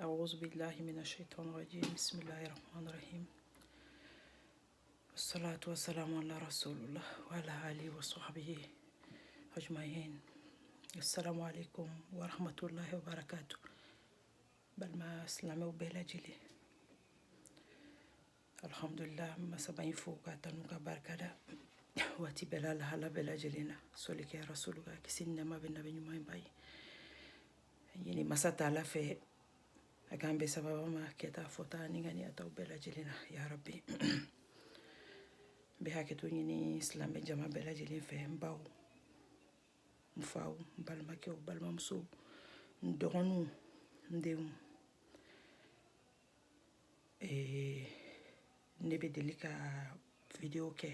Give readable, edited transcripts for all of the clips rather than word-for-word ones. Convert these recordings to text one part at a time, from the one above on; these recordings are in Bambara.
أعوذ بالله من الشيطان الرجيم بسم الله الرحمن الرحيم والصلاة والسلام على رسول الله وعلى آله وصحبه أجمعين السلام عليكم ورحمة الله وبركاته بل ما سلامه بلا جلي الحمد لله ما سبعين فوق تنوك بركة واتي بلا لها بلا جلينا سولك يا رسولك كسينا ما بين نبي ما يباي يعني ما ستعلى في agambe sababa ma keta fota ningani atau bela jelina ya rabbi be haketu nyini islam jama bela jelin fe mbaw mfaw balma ke balma mso ndogonu ndem nebe delika video ke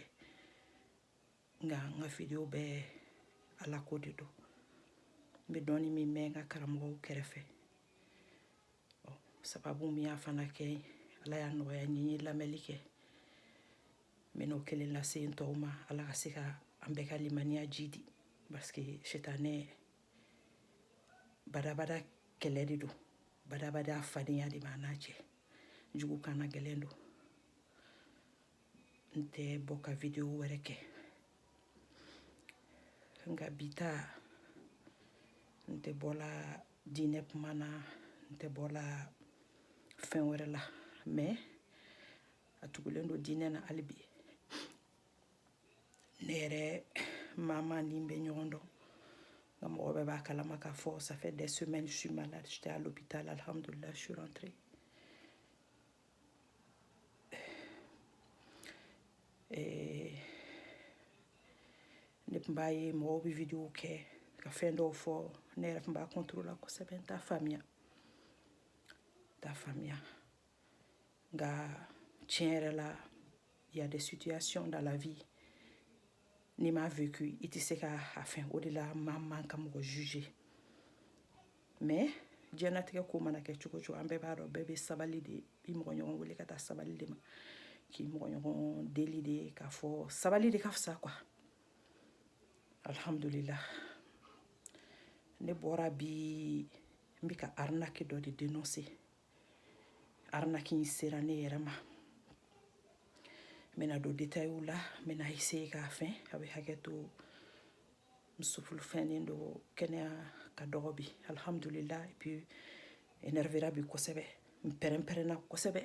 nga video be ala kodido be doni mi menga karamo kerefe sababu mi afana ke ala ya no ya nyini lamelike meno kele la se ntoma ala kasika ambeka limania jidi parce que shetane bada kele dido bada fania di manache jugu kana gelendo nte boka video wereke nga bita nte bola dinep mana nte bola fin wɛrɛ la mais a tugulen do dinɛ na alibi ne yɛrɛ mama ni bɛ ɲɔgɔn dɔn nka mɔgɔ bɛɛ b'a kalama k'a fɔ ça fait des semaines je suis malade j'étais à l'hôpital alhamdulillah je suis rentrée ne tun b'a ye mɔgɔw bɛ video kɛ ka fɛn dɔw fɔ ne yɛrɛ tun b'a contrôler kosɛbɛ n t'a faamuya nga tiɲɛ yɛrɛ la il y a des situations dans la vie n'i m'a vécu i tɛ se ka a fɛn o de la maa man ka mɔgɔ juger mais diɲɛlatigɛ ko mana kɛ cogo cogo an bɛɛ b'a dɔn bɛɛ bɛ sabali de i mɔgɔ ɲɔgɔn wele ka taa sabali de ma k'i mɔgɔ ɲɔgɔn deli de k'a fɔ sabali de ka fisa quoi alhamdulillah ne bɔra bi n bɛ ka arnaque dɔ de dénoncer arnaque in sera ne yɛrɛ ma n bɛna don détail la n bɛna essayer k'a fɛn a bɛ hakɛ to musofuru fɛnnen do kɛnɛya ka dɔgɔ bi alhamdulillah et puis énervera bi kosɛbɛ n pɛrɛn-pɛrɛnna kosɛbɛ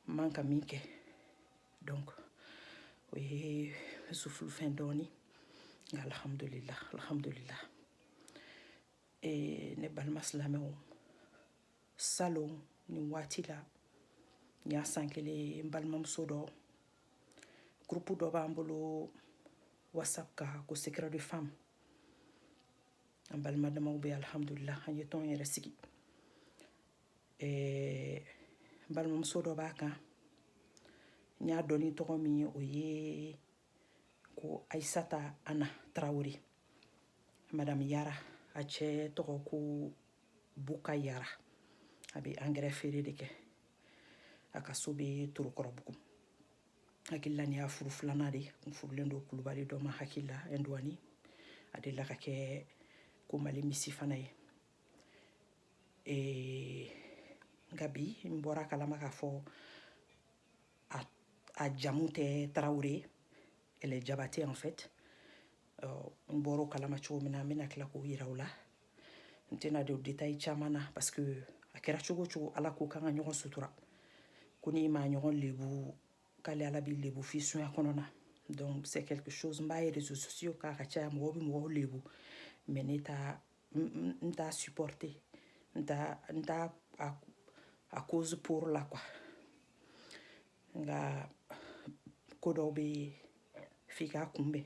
n man ka min kɛ donc o ye musofuru fɛn dɔɔni nka alhamdulillah ne balima silamɛw salon ni waati la n y'a san kelen n balimamuso dɔ groupe dɔ b'an bolo whatsapp ka ko secret de femme an balima damaw bɛ alhamdulillah an ye tɔn yɛrɛ sigi n balimamuso dɔ b'a kan n y'a dɔn ni tɔgɔ min ye o ye ko Aissata Anna Traoré madame Yara a cɛ tɔgɔ ko Buka Yara a bɛ engrais feere de kɛ a ka so bɛ Torokɔrɔbugu hakilila ni y'a furu filanan de n furulen do kulubali dɔ ma hakilila Ndouani a delila ka kɛ ko Mali misi fana ye nka bi n bɔra kalama k'a fɔ a jamu tɛ Traoré elle est Diabaté en fait n bɔra o kalama cogo min na n bɛna tila k'o yira o la n tɛna don détail caman na parce que a kɛra cogo cogo ala ko kan ka ɲɔgɔn sutura ko n'i ma ɲɔgɔn lebu k'ale ala b'i lebu f'i sunya kɔnɔna donc c'est quelque chose n b'a ye réseaux sociaux k'a ka caya mɔgɔw bɛ mɔgɔw lebu mais ne t'a supporter n t'a a cause pour la quoi nka ko dɔw bɛ yen f'i k'a kunbɛn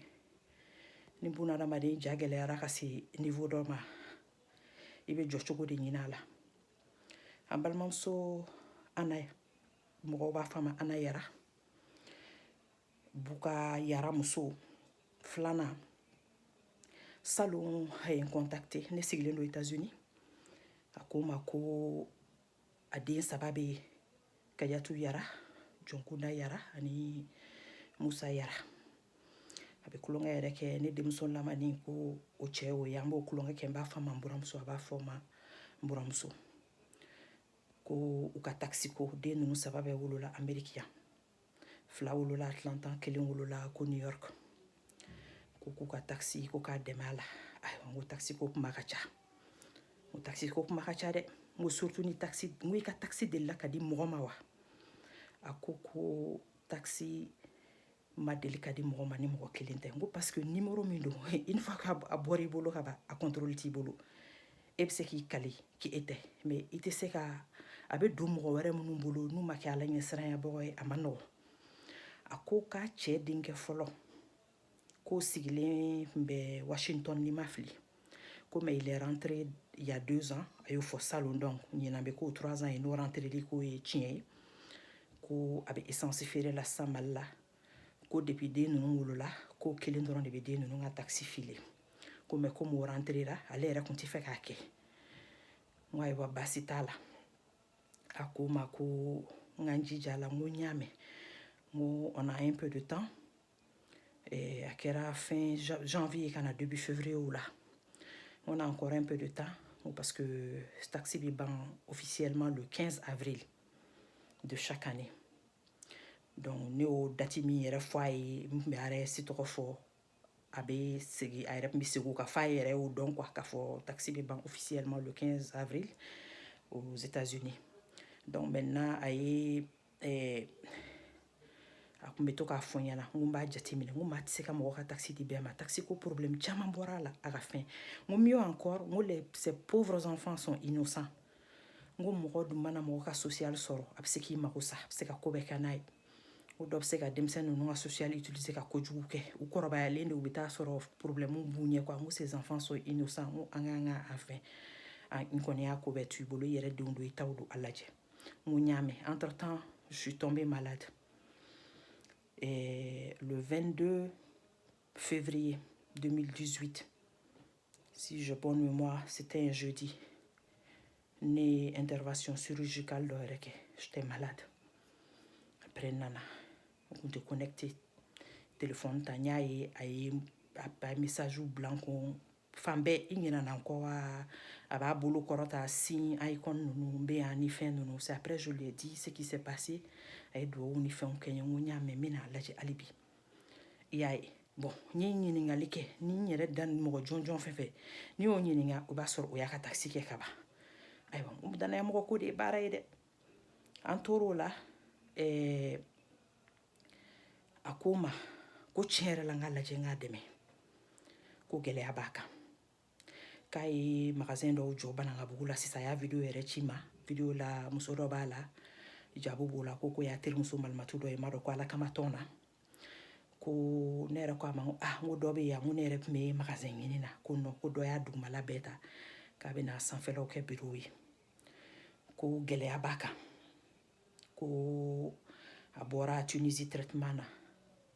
ni bunadamaden ja gɛlɛyara ka se niveau dɔ ma i bɛ jɔ cogo de ɲini a la an balimamuso Ana mɔgɔw b'a fɔ a ma Ana Yara Buka Yara muso filanan salon a ye n contacté ne sigilen do États-Unis a ko n ma ko a den saba bɛ yen Kajatu Yara Jɔnkunda Yara ani Musa Yara a bɛ kulonkɛ yɛrɛ kɛ ne denmuso lamani ko o cɛ o ye an b'o kulonkɛ kɛ n b'a fɔ a ma n buramuso a b'a fɔ n ma n buramuso ko u ka taxi ko den ninnu 3 bɛɛ wolola Amérique yan 2 wolola Atlanta 1 wolola ko New York ko k'u ka taxi ko k'a dɛmɛ a la ayiwa n ko taxi ko kuma ka ca n ko taxi ko kuma ka ca dɛ n ko surtout ni taxi n ko i ka taxi delila ka di mɔgɔ ma wa a ko taxi ma deli ka di mɔgɔ ma ni mɔgɔ kelen tɛ n ko parce que numéro min don une fois qu'a bɔra i bolo ka ban a contrôle t'i bolo e bɛ se k'i kali k'e tɛ mais i tɛ se ka a bɛ don mɔgɔ wɛrɛ minnu bolo n'u ma kɛ ala ɲɛsiranyabagaw ye a ma nɔgɔn a ko k'a cɛ denkɛ fɔlɔ ko sigilen tun bɛ Washington ni ma fili ko mais il est rentré il y a 2 ans a y'o fɔ salon donc ɲinan bɛ k'o 3 ans ye n'o rentreli k'o ye tiɲɛ ye ko a bɛ essence feere la sisan Mali la ko depuis den ninnu wolola ko kelen dɔrɔn de bɛ den ninnu ka taxi file ko mais comme o rentrera ale yɛrɛ tun tɛ fɛ k'a kɛ n ko ayiwa baasi t'a la a ko n ma ko n ka n jija a la n ko n y'a mɛn n ko on a un peu de temps a kɛra fin janvier ka na début février o la on a encore un peu de temps parce que taxi bɛ ban officiellement le 15 avril de chaque année donc ne y'o date min yɛrɛ fɔ a ye n tun bɛ ARS tɔgɔ fɔ a bɛ segin a yɛrɛ tun bɛ segin o kan f'a yɛrɛ y'o dɔn quoi k'a fɔ taxi bɛ ban officiellement le 15 avril aux États-Unis donc maintenant a ye a tun bɛ to k'a fɔ n ɲɛna n ko n b'a jateminɛ n ko maa tɛ se ka mɔgɔ ka taxi di bɛɛ ma taxi ko problème caman bɔra a la a ka fɛn n ko mieux encore n ko ces pauvres enfants sont innocents n ko mɔgɔ dun mana mɔgɔ ka social sɔrɔ a bɛ se k'i mago sa a bɛ se ka ko bɛɛ kɛ n'a ye o dɔ bɛ se ka denmisɛnnin ninnu ka social utiliser ka kojugu kɛ u kɔrɔbayalen de u bɛ taa sɔrɔ problème b'u ɲɛ quoi n ko ces enfants sont innocents n ko an k'an ka a fɛn n kɔni y'a ko bɛɛ to i bolo i yɛrɛ denw don i taw don a lajɛ n ko n y'a mɛn entre temps je suis tombée malade le 22 février 2018 si je bonne mémoire c'était un jeudi ne intervention chirurgicale dɔ yɛrɛ kɛ j'étais malade après nana n kun tɛ connecté téléphone ta n y'a ye a ye message bila n kun fan bɛɛ i ɲinɛna n kɔ wa a b'a bolo kɔrɔta signe icon ninnu n bɛ yan ni fɛn ninnu c'est après je lui ai dit ce qui s'est passé a ye dugawu ni fɛnw kɛ n ye n ko n y'a mɛn n bɛna a lajɛ hali bi i y'a ye bon n ye ɲininkali kɛ ni n yɛrɛ da mɔgɔ jɔnjɔn fɛn fɛn n'i y'o ɲininka o b'a sɔrɔ o y'a ka taxi kɛ ka ban ayiwa n ko danayamɔgɔ ko de ye baara ye dɛ an tor'o la a ko n ma ko tiɲɛ yɛrɛ la n k'a lajɛ n k'a dɛmɛ ko gɛlɛya b'a kan k'a ye magasin dɔw jɔ Banankabugu la sisan a y'a video yɛrɛ ci n ma video la muso dɔ b'a la jabu b'o la ko y'a terimuso malimatu dɔ ye n m'a dɔn ko ala kama tɔn na ko ne yɛrɛ ko a ma n ko dɔ bɛ yan n ko ne yɛrɛ tun bɛ magasin ɲini na ko non ko dɔ y'a dugumala bɛɛ ta k'a bɛna sanfɛlaw kɛ bureau ye ko gɛlɛya b'a kan ko a bɔra Tunisie traitement na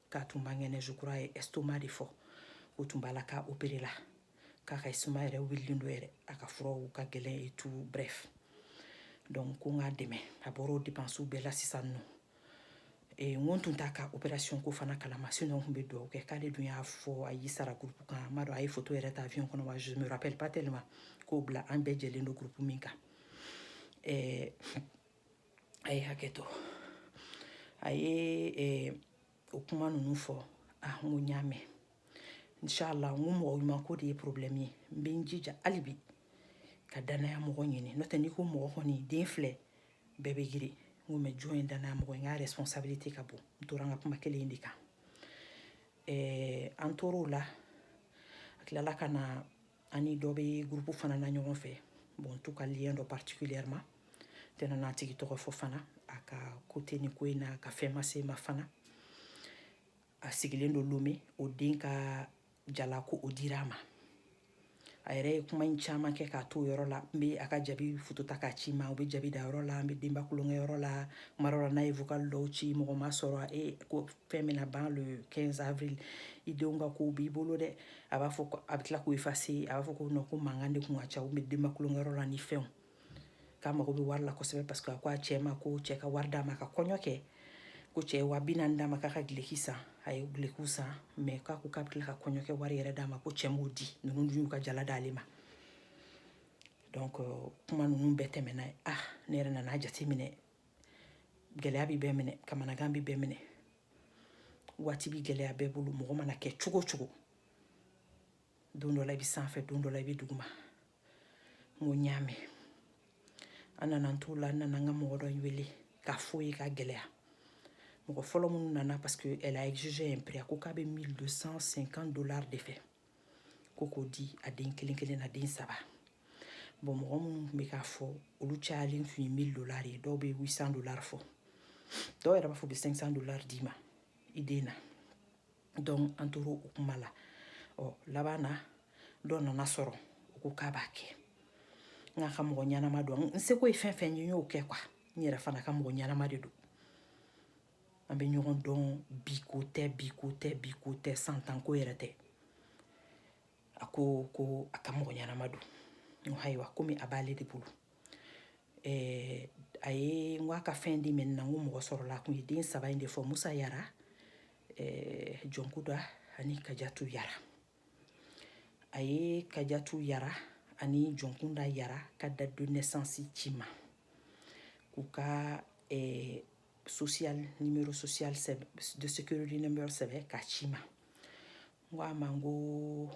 k'a tun man kɛnɛ je crois a ye estomac de fɔ ko tun b'a la k'a opéré la k'a ka estomac yɛrɛ wililen don yɛrɛ a ka furaw ka gɛlɛn et tout bref donc ko n k'a dɛmɛ a bɔra o dépenses bɛɛ la sisan nɔ n ko n tun t'a ka opération ko fana kalama sinon n tun bɛ dugawu kɛ k'ale dun y'a fɔ a y'i sara groupe kan n m'a dɔn a ye photo yɛrɛ ta avion kɔnɔ wa je me rappelle pas tellement k'o bila an bɛɛ jɛlen don groupe min kan a ye hakɛ to a ye o kuma ninnu fɔ n ko n y'a mɛn inchallah n ko mɔgɔ ɲuman ko de ye problème ye n bɛ n jija hali bi ka danaya mɔgɔ ɲini n'o tɛ n'i ko mɔgɔ kɔni den filɛ bɛɛ bɛ girin n ko mɛ jɔn ye danaya mɔgɔ ye n ka responsabilité ka bon n tora n ka kuma kelen in de kan an tor'o la a tilala ka na an ni dɔ bɛ groupe fana na ɲɔgɔn fɛ bon n t'u ka lien dɔ particulièrement n tɛna n'a tigi tɔgɔ fɔ fana a ka côté ni ko in na ka fɛn ma se n ma fana a sigilen don Lomé o den ka jala ko o dira a ma a yɛrɛ ye kuma in caman kɛ k'a to o yɔrɔ la n bɛ a ka jaabi photo ta k'a ci ma o bɛ jaabi da yɔrɔ la n bɛ denba kulonkɛ yɔrɔ la kuma dɔ la n'a ye vocal dɔw ci mɔgɔ ma sɔrɔ ko fɛn bɛna ban le 15 avril i denw ka kow b'i bolo dɛ a b'a fɔ a bɛ tila k'o effacer a b'a fɔ ko non ko mankan de tun ka ca u bɛ denba kulonkɛ yɔrɔ la ni fɛnw k'a mago bɛ wari la kosɛbɛ parce que a ko a cɛ ma ko cɛ ka wari d'a ma ka kɔɲɔ kɛ ko cɛ ye 40,000 d'a ma k'a ka duloki san a ye dulokiw san mais k'a ko k'a bɛ tila ka kɔɲɔkɛ wari yɛrɛ d'a ma ko cɛ m'o di ninnu dun y'u ka jala d'ale ma donc kuma ninnu bɛɛ tɛmɛna ne yɛrɛ nana jateminɛ gɛlɛya bi bɛɛ minɛ kamanagan bi bɛɛ minɛ waati bi gɛlɛya bɛɛ bolo mɔgɔ mana kɛ cogo cogo don dɔ la i bi sanfɛ don dɔ la i bi duguma n ko n y'a mɛn an nana n t'o la n nana n ka mɔgɔ dɔ wele k'a fɔ ye ka gɛlɛya mɔgɔ fɔlɔ minnu nana parce que elle a exigé un prix a ko k'a bɛ $1250 de fɛ ko k'o di a den kelen kelen na den 3 bon mɔgɔ minnu tun bɛ k'a fɔ olu cayalen tun ye $1000 ye dɔw bɛ $800 fɔ dɔw yɛrɛ b'a fɔ u bɛ $500 d'i ma i den na donc an tora o kuma la laban na dɔ nana sɔrɔ o ko k'a b'a kɛ n k'a ka mɔgɔ ɲɛnama don n seko ye fɛn fɛn ye n y'o kɛ quoi n yɛrɛ fana ka mɔgɔ ɲɛnama de don an bɛ ɲɔgɔn dɔn bi ko tɛ san tan ko yɛrɛ tɛ a ko a ka mɔgɔ ɲɛnama don n ko ayiwa komi a b'ale de bolo a ye n ko a ka fɛn di mɛ n na n ko mɔgɔ sɔrɔla a tun ye den 3 in de fɔ Musa Yara Jɔnkuda ani Kajatu Yara a ye Kajatu Yara ani Jɔnkunda Yara ka date de naissance ci ma k'u ka numéro social de sécurité number sɛbɛn k'a ci ma n ko a ma n ko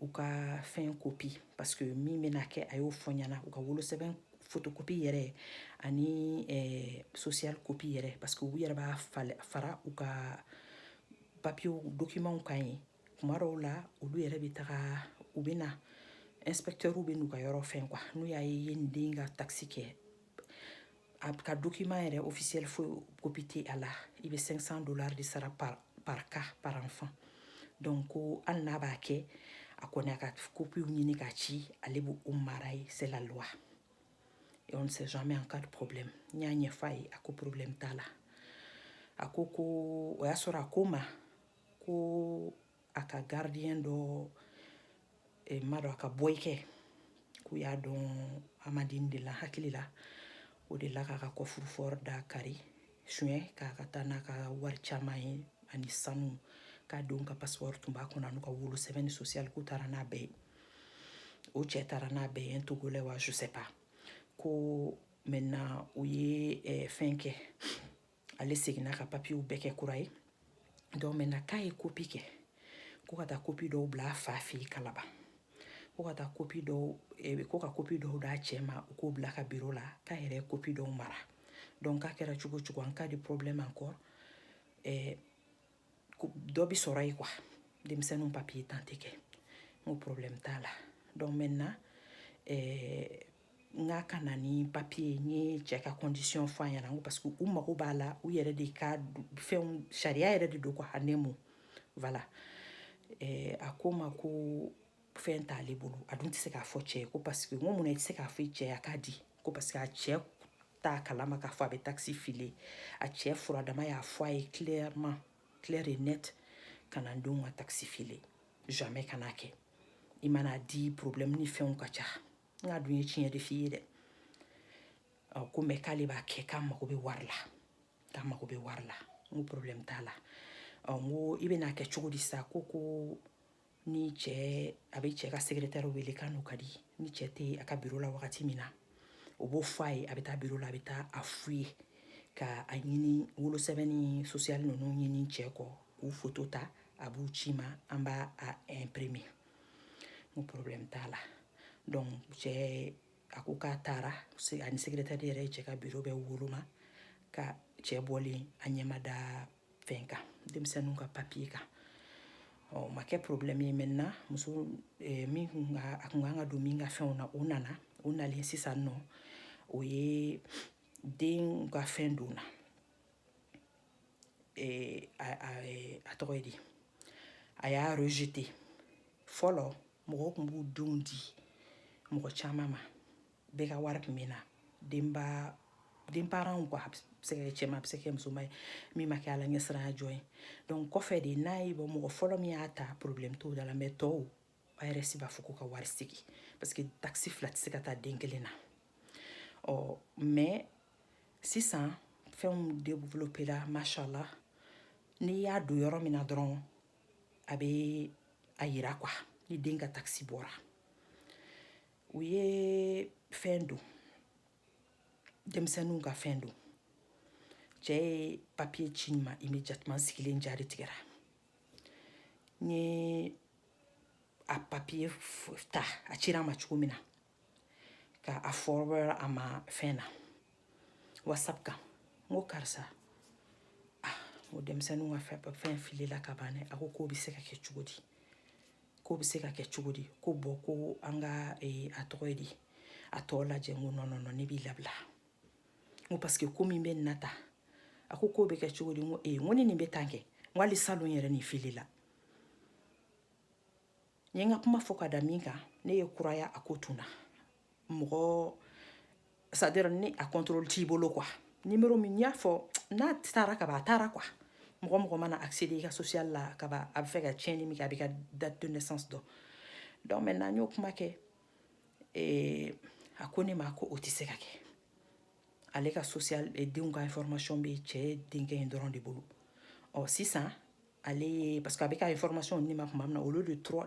u ka fɛn copie parce que min bɛna kɛ a y'o fɔ ɲɛna u ka wolosɛbɛn photocopie yɛrɛ ani social copie yɛrɛ parce que u yɛrɛ b'a fara u ka papier documents kan ye tuma dɔw la olu yɛrɛ bɛ taga u bɛ na inspecteur bɛ n'u ka yɔrɔ fɛn quoi n'u y'a ye i ye nin den ka taxi kɛ a ka document yɛrɛ officiel foyi copie tɛ a la i bɛ $500 de sara par cas par enfant donc ko hali n'a b'a kɛ a kɔni a ka copie ɲini k'a ci ale b'o mara ye c'est la loi et on ne sait jamais en cas de problème n y'a ɲɛfɔ a ye a ko problème t'a la a ko o y'a sɔrɔ a ko n ma ko a ka gardien dɔ m'a dɔn a ka bɔyikɛ k'u y'a dɔn Amadine de la hakili la o de la k'a ka coffre-fort da kari suɲɛ k'a ka taa n'a ka wari caman ye ani sanu k'a denw ka passeport tun b'a kɔnɔ n'u ka wolosɛbɛn ni social k'u taara n'a bɛɛ ye o cɛ taara n'a bɛɛ ye un togolais wa je sais pas ko maintenant u ye fɛn kɛ ale seginna ka papiyew bɛɛ kɛ kura ye donc maintenant k'a ye copie kɛ ko ka taa copie dɔw bila a fa fɛ yen Kalaban ko ka taa copie dɔw ko ka copie dɔw d'a cɛ ma u k'o bila a ka bureau la k'a yɛrɛ ye copie dɔw mara donc k'a kɛra cogo cogo en cas de problème encore dɔ bi sɔrɔ yen quoi denmisɛnninw papier tan tɛ kɛ n ko problème t'a la donc maintenant n k'a ka na ni papier n ye cɛ ka condition fɔ a ɲɛna n ko parce que u mago b'a la u yɛrɛ de ka fɛnw sariya yɛrɛ de don quoi a nɛmu voilà a ko n ma ko fɛn t'ale bolo a dun tɛ se k'a fɔ cɛ ye ko parce que n ko mun na i tɛ se k'a fɔ i cɛ ye a k'a di ko parce que a cɛ t'a kalama k'a fɔ a bɛ taxi filer a cɛ furadama y'a fɔ a ye clairement clair et net ka na n denw ka taxi filer jamais ka n'a kɛ i mana di problème ni fɛnw ka ca n k'a dun ye tiɲɛ de f'i ye dɛ ko mais k'ale b'a kɛ k'a mago bɛ wari la k'a mago bɛ wari la n ko problème t'a la n ko i bɛna kɛ cogo di sa ko ni cɛ a bɛ cɛ ka secrétaire wele k'a n'o ka di ni cɛ tɛ a ka bureau la wagati min na o b'o fɔ a ye a bɛ taa bureau la a bɛ taa a f'u ye ka a ɲini wolosɛbɛn ni social ninnu ɲini cɛ kɔ k'u photo ta a b'u ci ma an b'a imprimer n ko problème t'a la donc cɛ a ko k'a taara ani secrétaire yɛrɛ ye cɛ ka bureau bɛɛ woloma ka cɛ bɔlen a ɲɛma da fɛn kan denmisɛnninw ka papier kan o ma kɛ problème ye maintenant muso min a kun kan ka don min ka fɛnw na o nana o nalen sisan nɔ o ye den ka fɛn donna a tɔgɔ ye di a y'a rejeté fɔlɔ mɔgɔw tun b'u denw di mɔgɔ caman ma bɛɛ ka wari tun bɛ na den parents quoi a bɛ se ka kɛ cɛman a bɛ se ka kɛ musoman ye min ma kɛ ala ɲɛsiranya jɔn ye donc kɔfɛ de n'a ye bɔ mɔgɔ fɔlɔ min y'a ta problème t'o da la mais tɔw ARS b'a fɔ ko ka wari segin parce que taxi 2 tɛ se ka taa den kelen na mais sisan fɛnw développé la machallah n'i y'a don yɔrɔ min na dɔrɔn a bɛ a yira quoi ni den ka taxi bɔra u ye fɛn don denmisɛnninw ka fɛn don cɛ ye papier ci ma immédiatement sigilen jari tigɛra n ye a papier ta a cira ma cogo min na ka a forward a ma fɛn na whatsapp kan n ko karisa o denmisɛnninw ka fɛn filila ka ban dɛ a ko k'o bɛ se ka kɛ cogo di k'o bɛ se ka kɛ cogo di ko bɔn ko an ka a tɔgɔ ye di a tɔ lajɛ n ko non ne b'i labila n ko parce que ko min bɛ nin na ta a ko k'o bɛ kɛ cogo di n ko n ko ni nin bɛ tan kɛ n ko hali salon yɛrɛ nin filila n ye n ka kuma fɔ ka da min kan ne ye kuraya a ko tunna mɔgɔ c'est-à-dire ni a contrôle t'i bolo quoi numéro min y'a fɔ n'a taara ka ban a taara quoi mɔgɔ mana accéder i ka social la ka ban a bɛ fɛ ka tiɲɛni min kɛ a b'i ka date de naissance dɔn donc maintenant n y'o kuma kɛ a ko ne ma ko o tɛ se ka kɛ ale ka social denw ka information bɛ cɛ denkɛ in dɔrɔn de bolo sisan ale ye parce que a bɛ ka information ni ma kuma min na au lieu de 3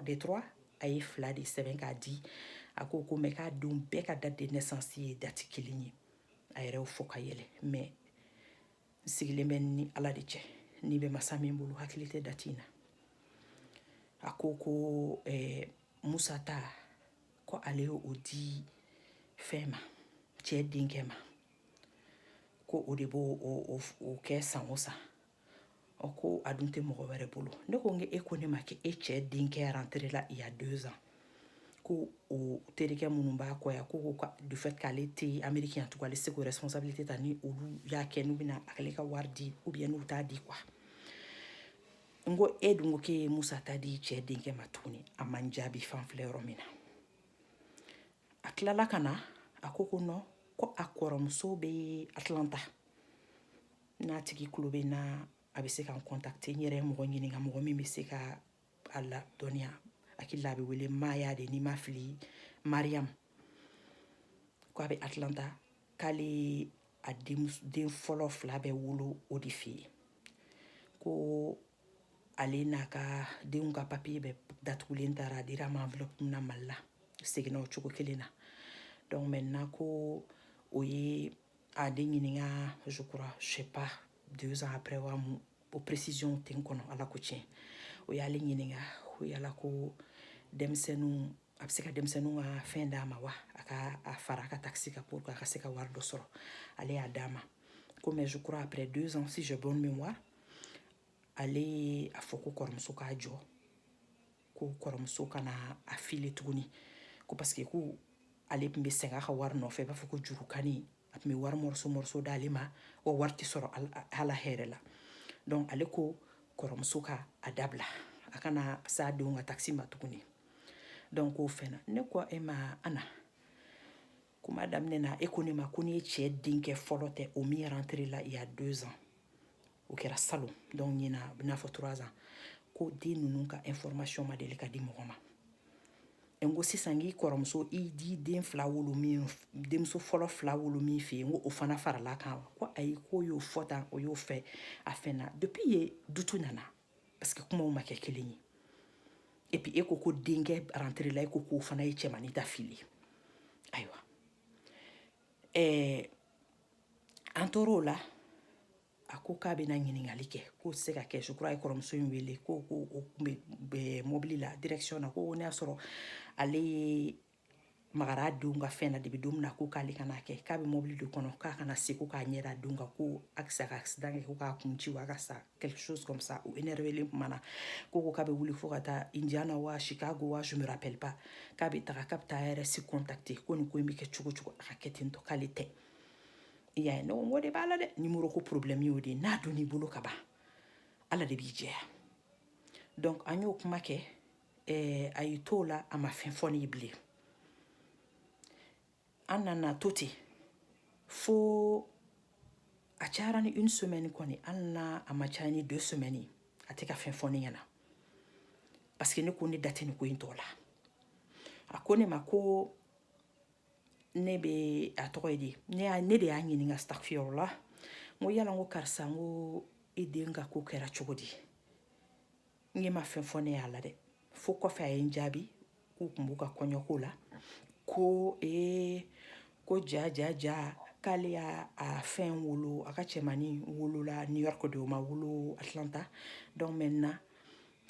a ye 2 de sɛbɛn k'a di a ko mais k'a denw bɛɛ ka date de naissance ye date kelen ye a yɛrɛ y'o fɔ ka yɛlɛ mais n sigilen bɛ ni ala de cɛ ni bɛ masa min bolo hakili tɛ date in na a ko musa ta ko ale y'o di fɛn ma cɛ denkɛ ma ko o de b'o kɛ san o san ko a dun tɛ mɔgɔ wɛrɛ bolo ne ko e ko ne ma k'e cɛ denkɛ rentré la il y a 2 ans ko o terikɛ minnu b'a kɔ yan ko du fait k'ale tɛ Amérique yan tugun ale se k'o responsabilité ta ni olu y'a kɛ n'u bɛna ale ka wari di ou bien n'u t'a di quoi n ko e dun ko k'e ye musa ta di cɛ denkɛ ma tuguni a man jaabi fan filɛ yɔrɔ min na a tilala ka na a ko non ko a kɔrɔmuso bɛ Atlanta n'a tigi tulo bɛ n na a bɛ se ka n contacter n yɛrɛ ye mɔgɔ ɲininka mɔgɔ min bɛ se ka a la dɔnniya hakili la a bɛ wele Maya de n'i ma fili Mariam ko a bɛ Atlanta k'ale a den fɔlɔ 2 bɛ wolo o de fɛ yen ko ale n'a ka denw ka papier bɛɛ datugulen taara a dira a ma enveloppe min na Mali la seginna o cogo kelen na donc maintenant ko o ye a den ɲininka je crois je sais pas 2 ans après wa o précision tɛ n kɔnɔ ala ko tiɲɛ o y'ale ɲininka o yala ko denmisɛnninw a bɛ se ka denmisɛnninw ka fɛn d'a ma wa a ka a fara a ka taxi kan pour que a ka se ka wari dɔ sɔrɔ ale y'a d'a ma ko mais je crois après 2 ans si j'ai bonne mémoire ale ye a fɔ ko kɔrɔmuso k'a jɔ ko kɔrɔmuso kana a file tuguni ko parce que ko ale tun bɛ sɛgɛn a ka wari nɔfɛ i b'a fɔ ko jurukani a tun bɛ wari morceau d'ale ma wa wari tɛ sɔrɔ ala hɛrɛ la donc ale ko kɔrɔmuso ka a dabila a kana s'a denw ka taxi ma tuguni donc o fɛn na ne ko e ma Ana kuma daminɛ na e ko ne ma ko n'i ye cɛ denkɛ fɔlɔ tɛ o min rentré la il y a 2 ans o kɛra salon donc ɲina i n'a fɔ 3 ans ko den ninnu ka information ma deli ka di mɔgɔ ma n ko sisan k'i kɔrɔmuso i di den 2 wolo min denmuso fɔlɔ 2 wolo min fɛ yen n ko o fana farala kan wa ko ayi ko y'o fɔ tan o y'o fɛ a fɛn na depuis ye dutu nana parce que kumaw ma kɛ kelen ye et puis e ko denkɛ rentré la e ko k'o fana ye cɛmani ta fili ayiwa an tor'o la a ko k'a bɛna ɲininkali kɛ k'o tɛ se ka kɛ je crois a ye kɔrɔmuso in wele ko o tun bɛ mobili la direction na ko ne y'a sɔrɔ ale ye magara a denw ka fɛn na depuis don min na ko k'ale kana kɛ k'a bɛ mobili de kɔnɔ k'a kana se ko k'a ɲɛ da denw kan ko a ka accident kɛ ko k'a kun ci wa a ka sa quelque chose comme ça o énervelen tuma na ko k'a bɛ wuli fo ka taa Indiana wa Chicago wa je me rappelle pas k'a bɛ taga k'a bɛ taa a yɛrɛ si contacter ko nin ko in bɛ kɛ cogo cogo a ka kɛ ten tɔ k'ale tɛ i y'a ye ne ko n ko de b'a la dɛ numéro ko problème y'o de ye n'a donn'i bolo ka ban ala de b'i jɛya donc an y'o kuma kɛ a y'i t'o la a ma fɛn fɔ ne ye bilen an nana to ten fo a cayara ni 1 semaine kɔni hali n'a a ma caya ni 2 semaines a tɛ ka fɛn fɔ ne ɲɛna parce que ne ko ne da tɛ nin ko in tɔ la a ko ne ma ko ne bɛ a tɔgɔ ye di ne de y'a ɲininka astafirullah n ko yala n ko karisa n ko e den ka ko kɛra cogo di n ma fɛn fɔ ne y'a la dɛ fo kɔfɛ a ye n jaabi k'u tun b'u ka kɔɲɔko la ko ko ja k'ale y'a a fɛn wolo a ka cɛmani wolola New York de o ma wolo Atlanta donc maintenant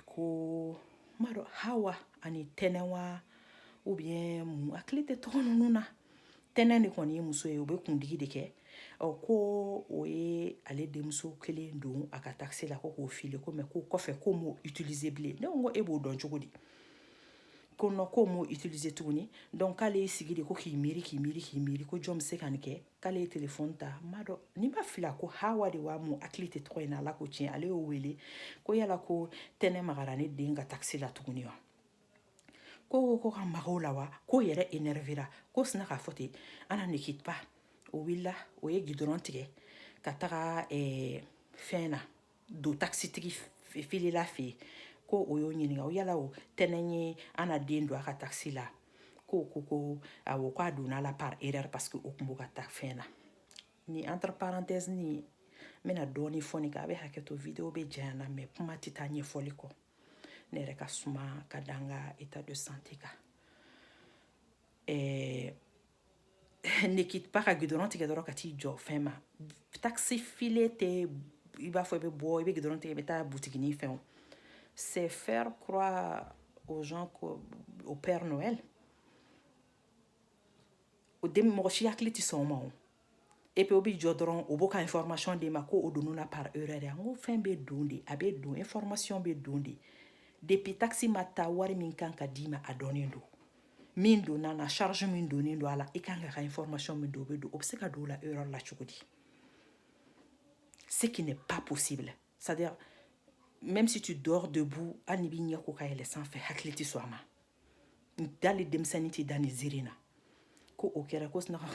ko m'a dɔn Hawa ani Tɛnɛ wa ou bien mun hakili tɛ tɔgɔ ninnu na Tɛnɛ de kɔni ye muso ye o bɛ kundigi de kɛ ko o ye ale denmuso kelen don a ka taxi la ko k'o file ko mais ko kɔfɛ ko m'o utiliser bilen ne ko e b'o dɔn cogo di ko non ko m'o utiliser tuguni donc k'ale y'i sigi de ko k'i miiri ko jɔn bɛ se ka nin kɛ k'ale ye téléphone ta m'a dɔn ni ma fili a ko Hawa de wa mun hakili tɛ tɔgɔ in na Ala ko tiɲɛ ale y'o wele ko yala ko Tɛnɛ magara ne den ka taxi la tuguni wa ko ka maga o la wa ko yɛrɛ énervera ko sina k'a fɔ ten Ana ne quitte pas o wulila o ye gidɔrɔn tigɛ ka taga fɛn na don taxitigi filila fɛ yen ko o y'o ɲininka o yala o Tɛnɛ ye Ana den don a ka taxi la ko awɔ k'a donna la par erreur parce que o tun b'o ka taa fɛn na ni entre parenthèses ni n bɛna dɔɔni fɔ nin kan a bɛ hakɛ to vidéo bɛ janya na mais kuma tɛ taa ɲɛfɔli kɔ ne yɛrɛ ka suma ka da n ka état de santé kan ne quitte pas ka gidɔrɔn tigɛ dɔrɔn ka t'i jɔ fɛn ma taxi file tɛ i b'a fɔ i bɛ bɔ i bɛ gidɔrɔn tigɛ i bɛ taa butiginin fɛnw c'est faire croire aux gens au Père Noël o den mɔgɔ si hakili tɛ sɔn o ma o et puis o bɛ jɔ dɔrɔn o b'o ka information d'i ma ko o donn'o la par erreur n ko fɛn bɛ don de a bɛ don information bɛ don de depuis taxi ma taa wari min kan ka d'i ma a dɔnnen don min donna na charge min donnen don a la i kan ka information min don o bɛ don o bɛ se ka don o la erreur la cogo di ce qui n'est pas possible c'est-à-dire même si tu dors debout hali n'i b'i ɲɛ ko ka yɛlɛ sanfɛ hakili tɛ sɔn a ma dali denmisɛnnin tɛ da nin ziiri na ko o kɛra ko sinaka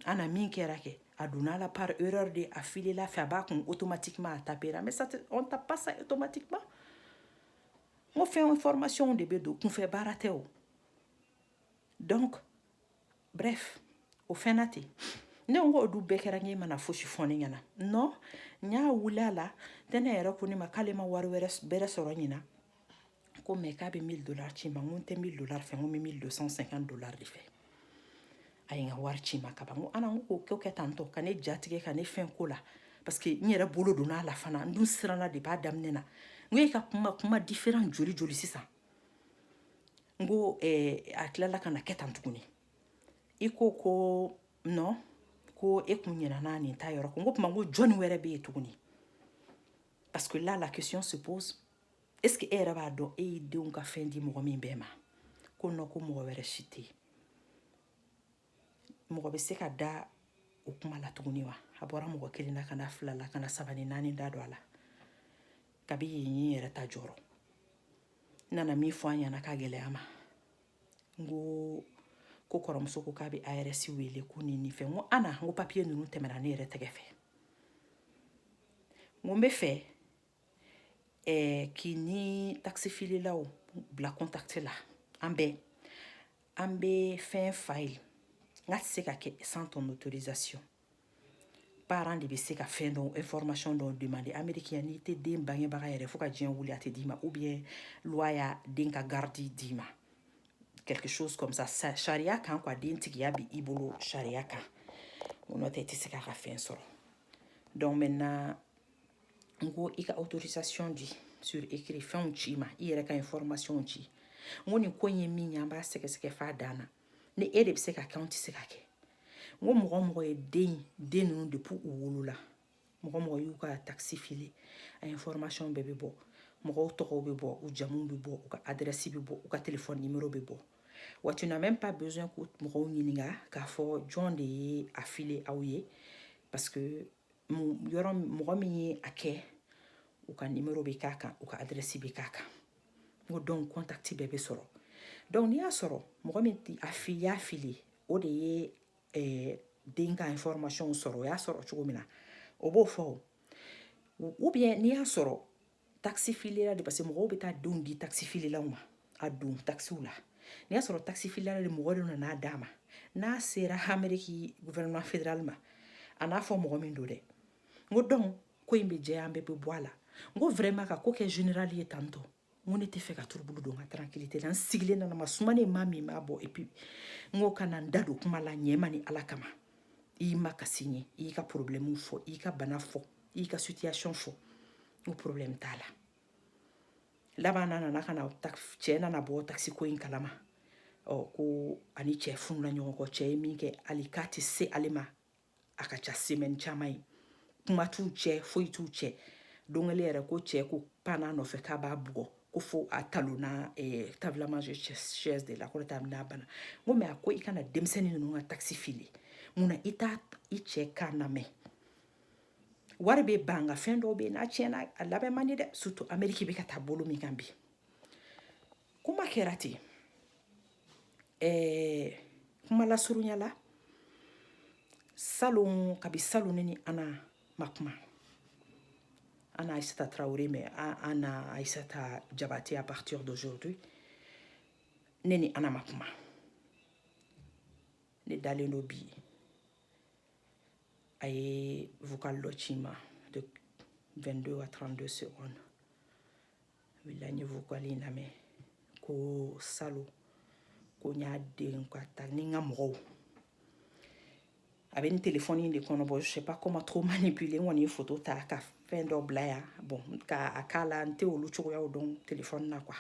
Ana min kɛra kɛ a donna la par erreur de a filela fɛ a b'a kun automatiquement a tapera mais ça on tape pas ça automatiquement n ko fɛn information de bɛ don kunfɛ baara tɛ o donc bref o fɛn na ten ne ko o du bɛɛ kɛra n ye mana fosi fɔ ne ɲɛna non n y'a wuli a la Tɛnɛ yɛrɛ ko ne ma k'ale ma wari bɛrɛ sɔrɔ ɲina ko mais k'a bɛ $1000 ci ma n ko n tɛ $1000 fɛ n ko n bɛ $1250 de fɛ a ye n ka wari ci ma kaban n ko Ana n ko k'o kɛ tantɔ ka ne jatigɛ ka ne fɛn ko la parce que n yɛrɛ bolo donna a la fana n dun siranna de b'a daminɛ na n ko e ka kuma différent joli sisan n ko a tilala ka na kɛ tan tuguni i ko non ko e kun ɲinɛna nin ta yɔrɔ ko n ko tuma n ko jɔnni wɛrɛ bɛ yen tuguni parce que là la question se pose est-ce que e yɛrɛ b'a dɔn e y'i denw ka fɛn di mɔgɔ min bɛɛ ma ko non ko mɔgɔ wɛrɛ si tɛ yen mɔgɔ bɛ se ka da o kuma la tuguni wa a bɔra mɔgɔ kelen na ka na fila la ka na saba ni naani da don a la kabi yen n yɛrɛ ta jɔrɔ n nana min fɔ an ɲɛna k'a gɛlɛya ma n ko kɔrɔmuso ko k'a bɛ ARS wele ko nin fɛn n ko Ana n ko papier ninnu tɛmɛna ne yɛrɛ tɛgɛ fɛ n ko n bɛ fɛ k'i ni taxifililaw bila contact la an bɛɛ fɛn file n ka tɛ se ka kɛ sans ton autorisation parent de bɛ se ka fɛn dɔn information dɔw demander Amérique n'i tɛ den bangebaga yɛrɛ fo ka diɲɛ wuli a tɛ d'i ma ou bien loi y'a den ka garde d'i ma quelque chose comme ça sariya kan quoi den tigiya bɛ i bolo sariya kan o n'o tɛ i tɛ se k'a ka fɛn sɔrɔ donc maintenant n ko i ka autorisation di sur écrit fɛnw ci ma i yɛrɛ ka information ci n ko nin ko in ye min ye an b'a sɛgɛsɛgɛ f'a dan na ni e de bɛ se ka kɛ anw tɛ se ka kɛ n ko mɔgɔ o mɔgɔ ye den ninnu depuis u wolola mɔgɔ o mɔgɔ y'u ka taxi file a information bɛɛ bɛ bɔ mɔgɔw tɔgɔw bɛ bɔ u jamuw bɛ bɔ u ka adresse bɛ bɔ u ka téléphone numéro bɛ bɔ wa tu n'as même pas besoin k'u mɔgɔw ɲininka k'a fɔ jɔn de ye a file aw ye parce que mɔgɔ min ye a kɛ u ka numéro bɛ k'a kan u ka adresse bɛ k'a kan n ko donc contact bɛɛ bɛ sɔrɔ donc n'i y'a sɔrɔ mɔgɔ min y'a file o de ye den ka information sɔrɔ o y'a sɔrɔ cogo min na o b'o fɔ o ou bien n'i y'a sɔrɔ taxi filera de parce que mɔgɔw bɛ taa denw di taxi filelaw ma a don taxiw la n'i y'a sɔrɔ taxi filela de mɔgɔ dɔ nana d'a ma n'a sera Amérique gouvernement fédéral ma a n'a fɔ mɔgɔ min don dɛ n ko donc ko in bɛ jɛya an bɛɛ bɛ bɔ a la n ko vraiment ka ko kɛ général ye tantɔ n ko ne tɛ fɛ ka turubulu don n ka tranquillité la n sigilen nana ma suma ne ma min b'a bɔ et puis n ko ka na n da don kuma la ɲɛ ma ni Ala kama i ma ka signé i ka problème fo i ka bana fo i ka situation fo o problème t'a la laban nana kana cɛ nana bɔ taxi ko in kalama ko ani cɛ fununa ɲɔgɔn kɔ cɛ ye min kɛ ali k'a tɛ se ale ma a ka ca semaine caman ye kuma t'u cɛ foyi t'u cɛ don kelen yɛrɛ ko cɛ ko pana nɔfɛ k'a b'a bugɔ ko fo a talonna table à manger chaise de la ko ta n'a bana n ko mais a ko i kana denmisɛnnin ninnu ka taxi fili munna i t'a i cɛ kan lamɛn wari bɛ ban nka fɛn dɔw bɛ yen n'a tiɲɛna a labɛn man di dɛ surtout Amérique bɛ ka taa bolo min kan bi kuma kɛra ten kuma lasurunya la salon kabi salon ne ni Ana ma kuma Ana Aïssata Traoré mais Ana Aïssata Diabaté à partir d'aujourd'hui ne ni Ana ma kuma ne dalen do bi a ye vocal dɔ ci ma de 22 à 32 secondes wila n ye vocal in lamɛn ko salon ko n y'a den ka ta ni n ka mɔgɔw a bɛ ni téléphone in de kɔnɔ bon je sais pas comment trop manipuler n kɔni ye photo ta ka fɛn dɔ bila yan bon k'a k'a la n tɛ olu cogoyaw dɔn téléphone na quoi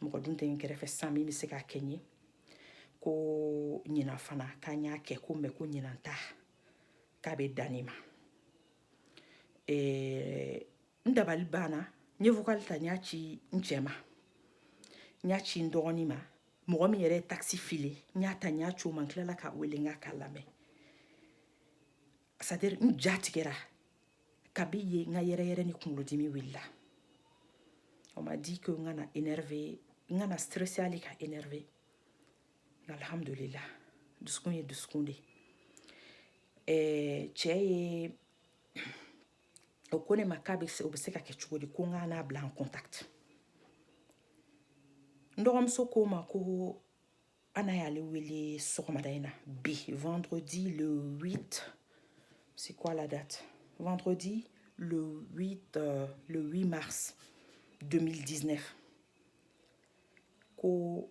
mɔgɔ dun tɛ n kɛrɛfɛ sisan min bɛ se k'a kɛ n ye ko ɲinan fana k'an y'a kɛ ko mais ko ɲinan ta k'a bɛ dan ne ma n dabali banna n ye vocal ta n y'a ci n cɛ ma n y'a ci n dɔgɔnin ma mɔgɔ min yɛrɛ ye taxi file n y'a ta n y'a ci o ma n tilala ka wele n k'a lamɛn c'est à dire n ja tigɛra kabi ye n ka yɛrɛyɛrɛ ni kunkolodimi wulila on m'a dit que n kana énervé n kana stressé hali ka énervé alhamdulillah dusukun ye dusukun de cɛ ye o ko ne ma k'a bɛ o bɛ se ka kɛ cogo di ko n ka n'a bila en contact n dɔgɔmuso ko ma ko Ana y'ale wele sɔgɔmada in na bi vendredi le 8 c'est quoi la date vendredi le 8 mars 2019 ko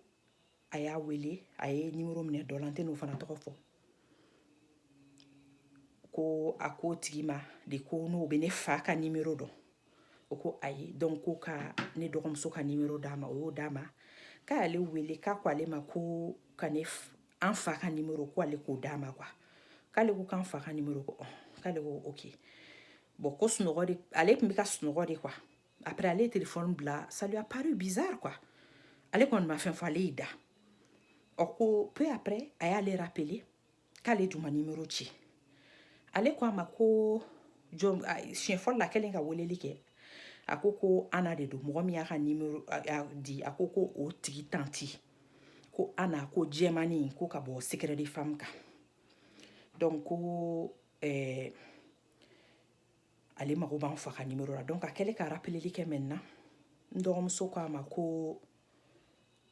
a y'a wele a ye numéro minɛ dɔ la n tɛ n'o fana tɔgɔ fɔ ko a ko tigi ma de ko n'o bɛ ne fa ka numéro dɔn o ko ayi donc ko ka ne dɔgɔmuso ka numéro d'a ma o y'o d'a ma k'ale wele k'a ko ale ma ko ka ne an fa ka numéro ko ale k'o d'a ma quoi k'ale ko k'an fa ka numéro ko k'ale ko ok bon ko sunɔgɔ de ale tun bɛ ka sunɔgɔ de quoi après ale ye téléphone bila ça lui a paru bizarre quoi ale kɔni ma fɛn fɔ ale y'i da ko peu après a y'ale rappeler k'ale dun ma numéro ci ale ko a ma ko siɲɛ fɔlɔ la kɛlen ka weleli kɛ a ko Ana de don mɔgɔ min y'a ka numéro di a ko o tigi tanti ko Ana ko jɛmani ko ka bɔ secret de femme kan donc ko ale mago b'an fa ka numéro la donc a kɛlen ka rappeleli kɛ maintenant n dɔgɔmuso ko a ma ko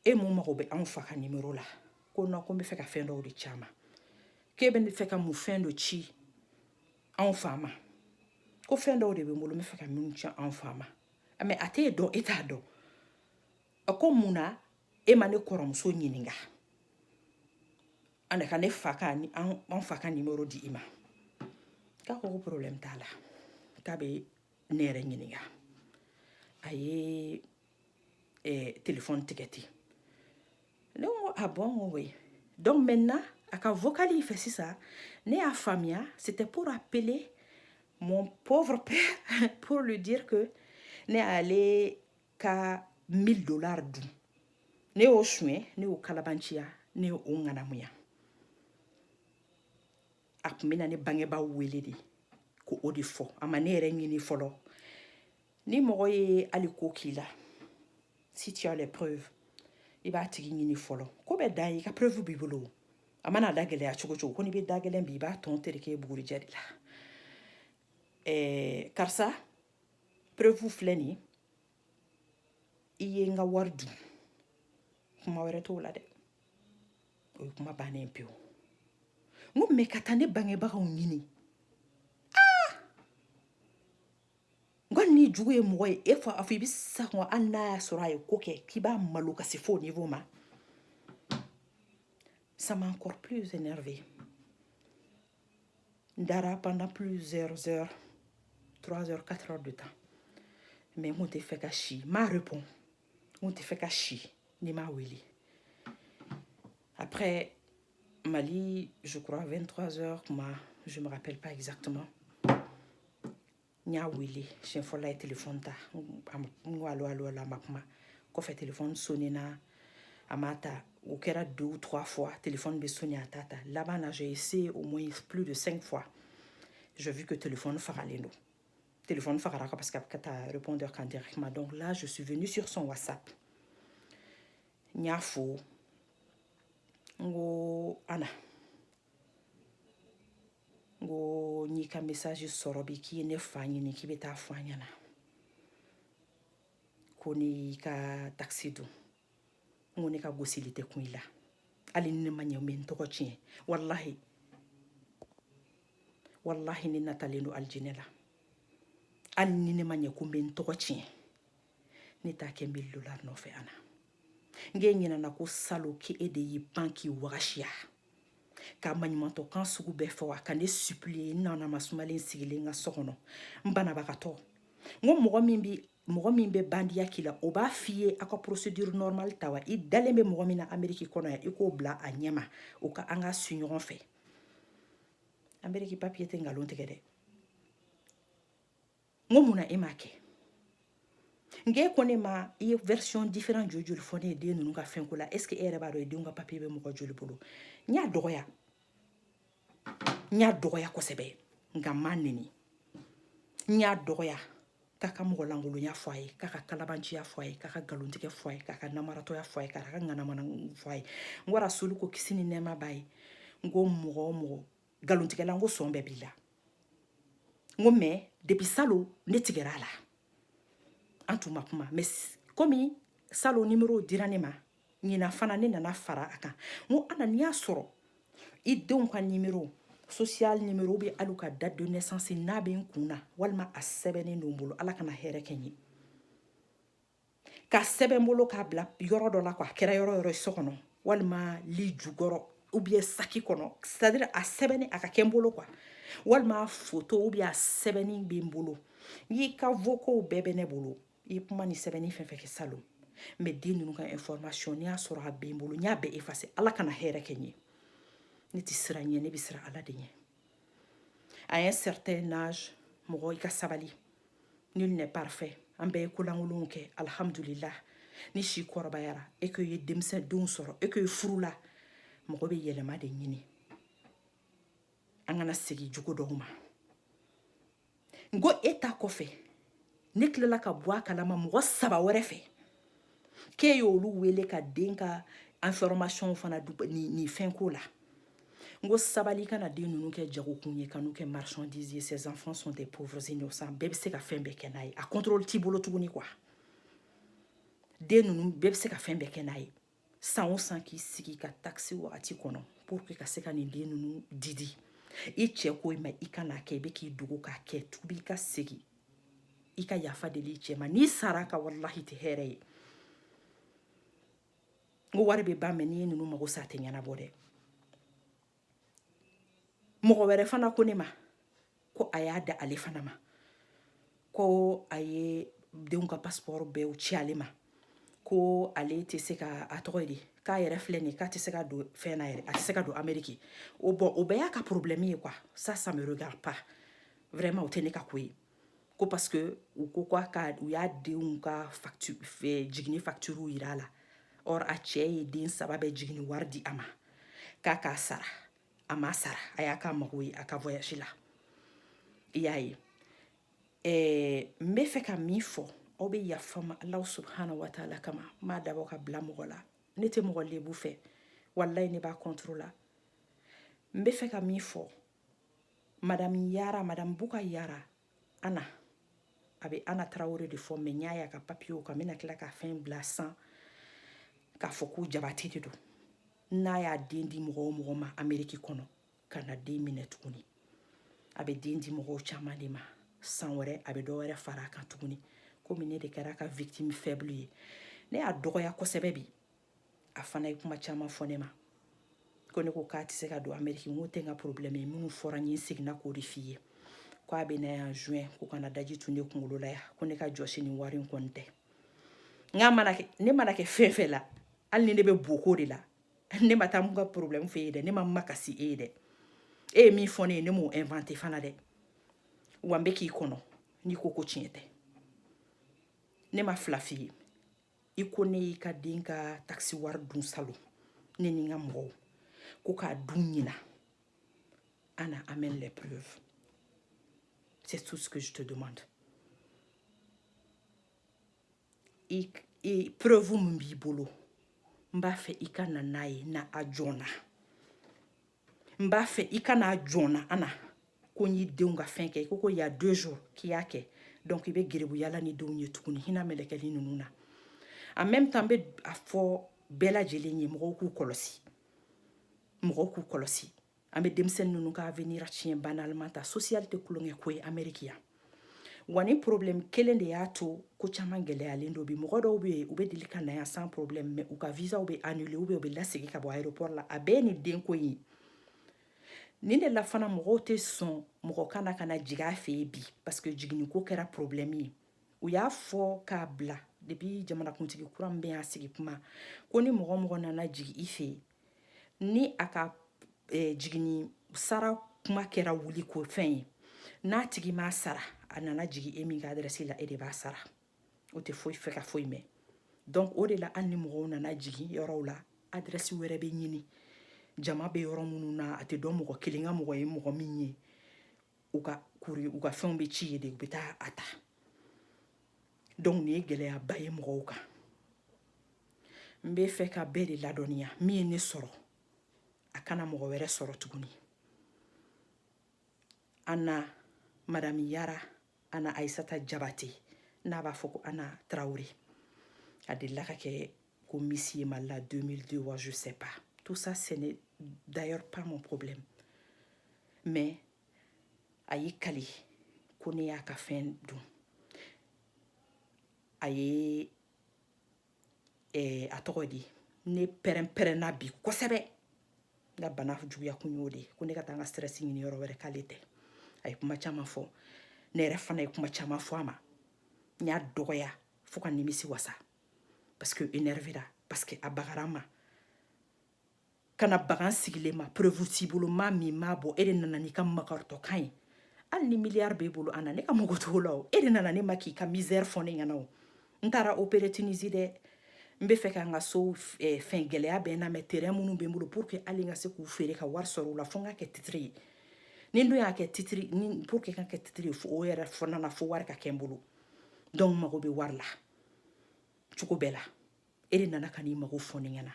e mun mago bɛ anw fa ka numéro la ko non ko n bɛ fɛ ka fɛn dɔw de ci a ma k'e bɛ fɛ ka mun fɛn dɔ ci anw fa ma ko fɛn dɔw de bɛ n bolo n bɛ fɛ ka minnu ci anw fa ma mais a t'e dɔn e t'a dɔn ko mun na e ma ne kɔrɔmuso ɲininka an ka ne fa ka an fa ka numéro di i ma k'a ko problème t'a la k'a bɛ ne yɛrɛ ɲininka a ye téléphone tigɛ ten ne ko ah bon n ko oui donc maintenant a ka vocal in fɛ sisan ne y'a faamuya c'était pour appeler mon pauvre père pour lui dire que ne y'ale ka $1000 dun ne y'o suɲɛ ne y'o kalabanciya ne y'o ŋanamuya a tun bɛ na ne bangebaaw wele de ko o de fɔ a ma ne yɛrɛ ɲini fɔlɔ ni mɔgɔ ye hali ko k'i la si tu as les preuves i b'a tigi ɲini fɔlɔ ko bɛ dan ye i ka preuve b'i bolo a mana da gɛlɛya cogo cogo ko n'i bɛ da gɛlɛn bi i b'a tɔn tereke bugurijɛ de la karisa preuve filɛ nin i ye n ka wari dun kuma wɛrɛ t'o la dɛ o ye kuma bannen pewu n ko mɛ ka taa ne bangebagaw ɲini n ko ni jugu ye mɔgɔ ye e fɔ a fɔ i bɛ sa kɔn hali n'a y'a sɔrɔ a ye ko kɛ k'i b'a malo ka se fo niveau ma ça m'a encore plus énervé Dara pendant plusieurs heures, 3 heures, 4 heures de temps. Mais on te fait qu'à chier. Ma répond. On te fait qu'à chier. Ni ma willy. Après, Mali, je crois 23 heures, je ne me rappelle pas exactement. Nya willy. J'ai fait le téléphone. Allo, la mapma. Quand fait téléphone sonné na. Amata, au kera 2 ou 3 fois, téléphone be sonné à tata. Là-bas, j'ai essayé au moins plus de 5 fois. J'ai vu que téléphone faralé nous. Téléphone faralaka parce que tu répondeur quand directement. Donc là, je suis venue sur son WhatsApp. Nyafo. Ngo ana. Ngo nika message sorobi ki ne fanyi ni ki beta fanyana. Koni ka taxi do. Ngo ne ka gosilite kuila. Ali ne manya mentoko chien. Wallahi. Wallahi ni nataleno aljinela. Ali ni ne manya kumentoko chien. Ni ta kembil $1 no fe ana. Nge nyina na ko salo ki ede yi banki wagashia. Ka manimanto kan sugu bɛɛ fɔ a ka ne supplier nana masumalen sigilen nga sokono mbanabagatɔ ngo mɔgɔ min bɛ bandiya kila o b'a f'i ye a ka procédure normale ta wa I dalen bɛ mɔgɔ min na Amérique kɔnɔ ya I k'o bila a ɲɛma o ka an ka su ɲɔgɔn fɛ Amérique papier tɛ ngalon tigɛ dɛ ngo mun na e m'a kɛ nge ko ne ma I ye version différent joli fɔ ne ye den ninnu ka fɛn ko la est ce que e yɛrɛ b'a dɔn denw ka papier bɛ mɔgɔ joli bolo n y'a dɔgɔya kosɛbɛ nka ma neni n y'a dɔgɔya k'a ka mɔgɔlankolonya fɔ a ye k'a ka kalabanciya fɔ a ye k'a ka galontigɛ fɔ a ye k'a ka namaratɔya fɔ a ye k'a ka ŋanamana fɔ a ye n ko rasulu ko kisi ni nɛɛma b'a ye n ko mɔgɔ o mɔgɔ galontigɛla n ko sɔn bɛɛ b'i la n ko mais depuis salon ne tigɛra a la an tun ma kuma mais komi salon numéro dira ne ma ɲina fana ne nana fara a kan n ko ana n'i y'a sɔrɔ I denw ka numéro social numéro bɛ hali ka date de naissance n'a bɛ n kun na walima a sɛbɛnnen don n bolo ala kana hɛrɛ kɛ n ye ka sɛbɛn n bolo k'a bila yɔrɔ dɔ la quoi a kɛra yɔrɔ yɔrɔ ye so kɔnɔ walima li jukɔrɔ ou bien saki kɔnɔ c'est à dire a sɛbɛnni a ka kɛ n bolo quoi walima photo ou bien a sɛbɛnni bɛ n bolo n'i ka vocaux bɛɛ bɛ ne bolo I kuma ni sɛbɛnni fɛn fɛn kɛ salon mais den ninnu ka information n'i y'a sɔrɔ a bɛ n bolo n y'a bɛɛ effacer ala kana hɛrɛ kɛ n ye ne tɛ siran ɲɛ ne bɛ siran ala de ɲɛ à un certain âge mɔgɔ I ka sabali nul n'est parfait an bɛɛ ye kolankolonw kɛ alhamdulillah ni si kɔrɔbayara e ko ye denmisɛndenw sɔrɔ e ko ye furu la mɔgɔ bɛ yɛlɛma de ɲini an kana segin jogo dɔw ma n ko e ta kɔfɛ ne tilala ka bɔ a kalama mɔgɔ 3 wɛrɛ fɛ k'e y'olu wele ka den ka information fana ni fɛn ko la n ko sabali kana den ninnu kɛ jagokun ye kan'u kɛ marchandise ye ces enfants sont des pauvres innocents bɛɛ bɛ se ka fɛn bɛɛ kɛ n'a ye a contrôle t'i bolo tuguni quoi den ninnu bɛɛ bɛ se ka fɛn bɛɛ kɛ n'a ye san o san k'i sigi ka taxi wagati kɔnɔ pour que ka se ka nin den ninnu didi I cɛ ko I ma I kana kɛ I bɛ k'i dogo k'a kɛ tubi I ka segin I ka yafa deli I cɛ ma n'i sara a kan wallahi tɛ hɛrɛ ye n ko wari bɛ ban mais n'i ye ninnu mago sa a tɛ ɲɛnabɔ dɛ mɔgɔ wɛrɛ fana ko ne ma ko a y'a da ale fana ma ko a ye denw ka passeport bɛɛ ci ale ma ko ale tɛ se ka a tɔgɔ ye di k'a yɛrɛ filɛ nin ye k'a tɛ se ka don fɛn na yɛrɛ a tɛ se ka don Amérique o bɛɛ y'a ka problème ye quoi ça me regarde pas vraiment o tɛ ne ka ko ye ko parce que u ko u y'a denw ka jigini facture yira a la or a cɛ ye den 3 bɛɛ jigini wari di a ma k'a k'a sara a ma sara a y'a k'a mago ye a ka voyage la I y'a ye n bɛ fɛ ka min fɔ aw bɛ yafa ma Alahu subhanahu wa ta'ala kama n m'a dabɔ ka bila mɔgɔ la ne tɛ mɔgɔ lebu fɛ wallahi ne b'a contre la n bɛ fɛ ka min fɔ madame Buka Yara Ana a bɛ Ana Tarawele de fɔ mais n y'a ye a ka papier kan n bɛna tila ka fɛn bila san k'a fɔ ko jabate de don n'a y'a den di mɔgɔ o mɔgɔ ma Amérique kɔnɔ ka na den minɛ tuguni a bɛ den di mɔgɔw caman de ma san wɛrɛ a bɛ dɔ wɛrɛ fara a kan tuguni komi ne de kɛra a ka victime faible ye ne y'a dɔgɔya kosɛbɛ bi a fana ye kuma caman fɔ ne ma ko ne ko k'a tɛ se ka don Amérique n ko tɛ n ka problème ye minnu fɔra n ye n seginna k'o de f'i ye ko a bɛ na yan juin ko kana daji tun ne kunkolo la yan ko ne ka jɔsi ni wari in kɔni tɛ ne mana kɛ fɛn fɛn la hali ni ne bɛ boko de la ne ma taa mun ka problème f'e ye dɛ ne ma makasi e ye dɛ e ye min fɔ ne ye ne m'o inventé fana dɛ wa n bɛ k'i kɔnɔ n'i ko ko tiɲɛ tɛ ne ma fila f'i ye i ko ne y'i ka den ka taxi wari dun salon ne ni n ka mɔgɔw ko k'a dun ɲina Anna amène les preuves c'est tout ce que je te demande i preuve mun b'i bolo n b'a fɛ i ka na n'a ye na a jɔna n b'a fɛ i ka n'a jɔna Anna ko n y'i denw ka fɛn kɛ i ko il y a 2 jours k'i y'a kɛ donc i bɛ gerebu yala ni denw ye tuguni hinɛ mɛlɛkɛli ninnu na en même temps n bɛ a fɔ bɛɛ lajɛlen ye mɔgɔw k'u kɔlɔsi an bɛ denmisɛnnin ninnu ka avenir tiɲɛ banalement ta social tɛ kulonkɛ ko ye Amérique yan wa ni problème kelen de y'a to ko caman gɛlɛyalen dɔ bi mɔgɔ dɔw bɛ yen u bɛ deli ka na yan sans problème mais u ka visaw bɛ annuler ou bien u bɛ lasegin ka bɔ aéroport la a bɛɛ ye nin denko in ye nin de la fana mɔgɔw tɛ sɔn mɔgɔ kana jigin a fɛ yen bi parce que jiginniko kɛra problème ye u y'a fɔ k'a bila depuis jamanakuntigi kura min bɛ yan sigi kuma ko ni mɔgɔ mɔgɔ nana jigin i fɛ yen ni a ka jiginni sara kuma kɛra wuli ko fɛn ye n'a tigi m'a sara a nana jigin e min ka adresse la e de b'a sara o tɛ foyi fɛ ka foyi mɛn donc o de la hali ni mɔgɔw nana jigin yɔrɔw la adresse wɛrɛ bɛ ɲini jama bɛ yɔrɔ minnu na a tɛ dɔn mɔgɔ kelen ka mɔgɔ ye mɔgɔ min ye u ka fɛnw bɛ ci ye de u bɛ taa a ta donc nin ye gɛlɛyaba ye mɔgɔw kan n bɛ fɛ ka bɛɛ de ladɔnniya min ye ne sɔrɔ a kana mɔgɔ wɛrɛ sɔrɔ tuguni Anna Madame Yara Anna Aïssata Diabaté n'a b'a fɔ ko Anna Traoré a delila ka kɛ ko Miss ye Mali la 2002 wa je sais pas tout ça ce n'est d'ailleurs pas mon problème mais a y'i kali ko ne y'a ka fɛn dun a ye a tɔgɔ di ne pɛrɛn-pɛrɛnna bi kosɛbɛ n ka bana juguya kun y'o de ye ko ne ka taa n ka stress ɲini yɔrɔ wɛrɛ k'ale tɛ a ye kuma caman fɔ ne yɛrɛ fana ye kuma caman fɔ a ma n y'a dɔgɔya fo ka nimisi wasa parce que énervera parce que a bagara n ma kana bagan sigilen ma preuve t'i bolo maa min m'a bɔ e de nana n'i ka makaritɔkan ye hali ni miliyari b'e bolo Anna ne ka mago t'o la o e de nana ne ma k'i ka misère fɔ ne ɲɛna o n taara opérer Tunisie dɛ n bɛ fɛ ka n ka so fɛn gɛlɛya bɛɛ na mais terrain minnu bɛ n bolo pour que hali n ka se k'u feere ka wari sɔrɔ o la fo n ka kɛ titre ye ni n dun y'a kɛ titre pour que n ka kɛ titre ye fo o yɛrɛ fana na fo wari ka kɛ n bolo donc n mago bɛ wari la cogo bɛɛ la e de nana ka n'i mago fɔ ne ɲɛna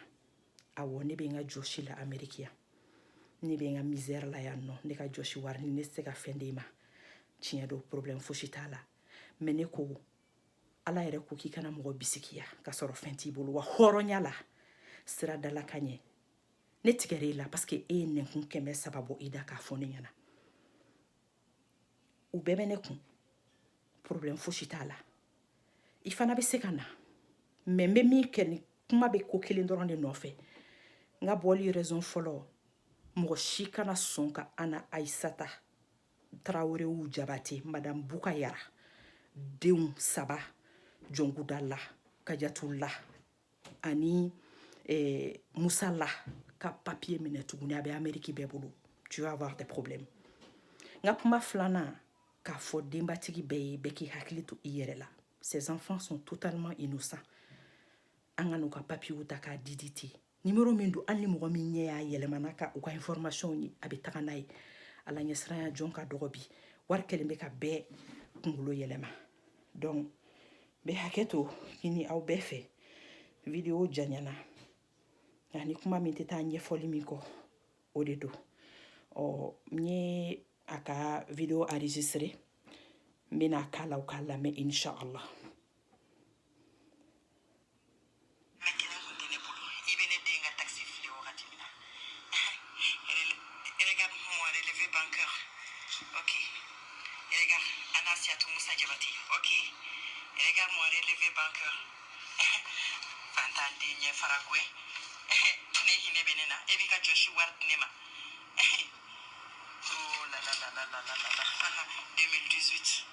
awɔ ne bɛ n ka jɔsi la Amérique yan ne bɛ n ka misère la yan nɔ ne ka jɔsi wari ni ne tɛ se ka fɛn d'e ma tiɲɛ don problème fosi t'a la mais ne ko Ala yɛrɛ ko k'i kana mɔgɔ bisikiya ka sɔrɔ fɛn t'i bolo wa hɔrɔnya la sira dala ka ɲɛ ne tigɛra e la parce que e ye nɛnkun 300 bɔ i da k'a fɔ ne ɲɛna u bɛɛ bɛ ne kun problème fosi t'a la i fana bɛ se ka na mais n bɛ min kɛ ni kuma bɛ ko kelen dɔrɔn de nɔfɛ n ka bɔli raison fɔlɔ mɔgɔ si kana sɔn ka Anna Aïssata Traoré ou Diabaté Madame Bouka Yara denw 3 Jɔnkudala Kajatula ani Musala ka papier minɛ tuguni a bɛ Amérique bɛɛ bolo tu vas avoir des problèmes n ka kuma filanan k'a fɔ denbatigi bɛɛ ye bɛɛ k'i hakili to i yɛrɛ la ces enfants sont totalement innocents an ka n'u ka papiers ta k'a di ten numéro min don hali ni mɔgɔ min ɲɛ y'a yɛlɛmana ka u ka information ye a bɛ taga n'a ye ala ɲɛsiranya jɔn ka dɔgɔ bi wari kɛlen bɛ ka bɛɛ kunkolo yɛlɛma donc n bɛ hakɛ to ɲini aw bɛɛ fɛ video janyana nka ni kuma min tɛ taa ɲɛfɔli min kɔ o de don n ye a ka video enregistré n bɛna k'a la u k'a lamɛn inshallah. Regarde-moi relevé banqueur. Fantandinha Faragoué. ne hine benena e bi ka joshi war nema oh la la la la la la la 2018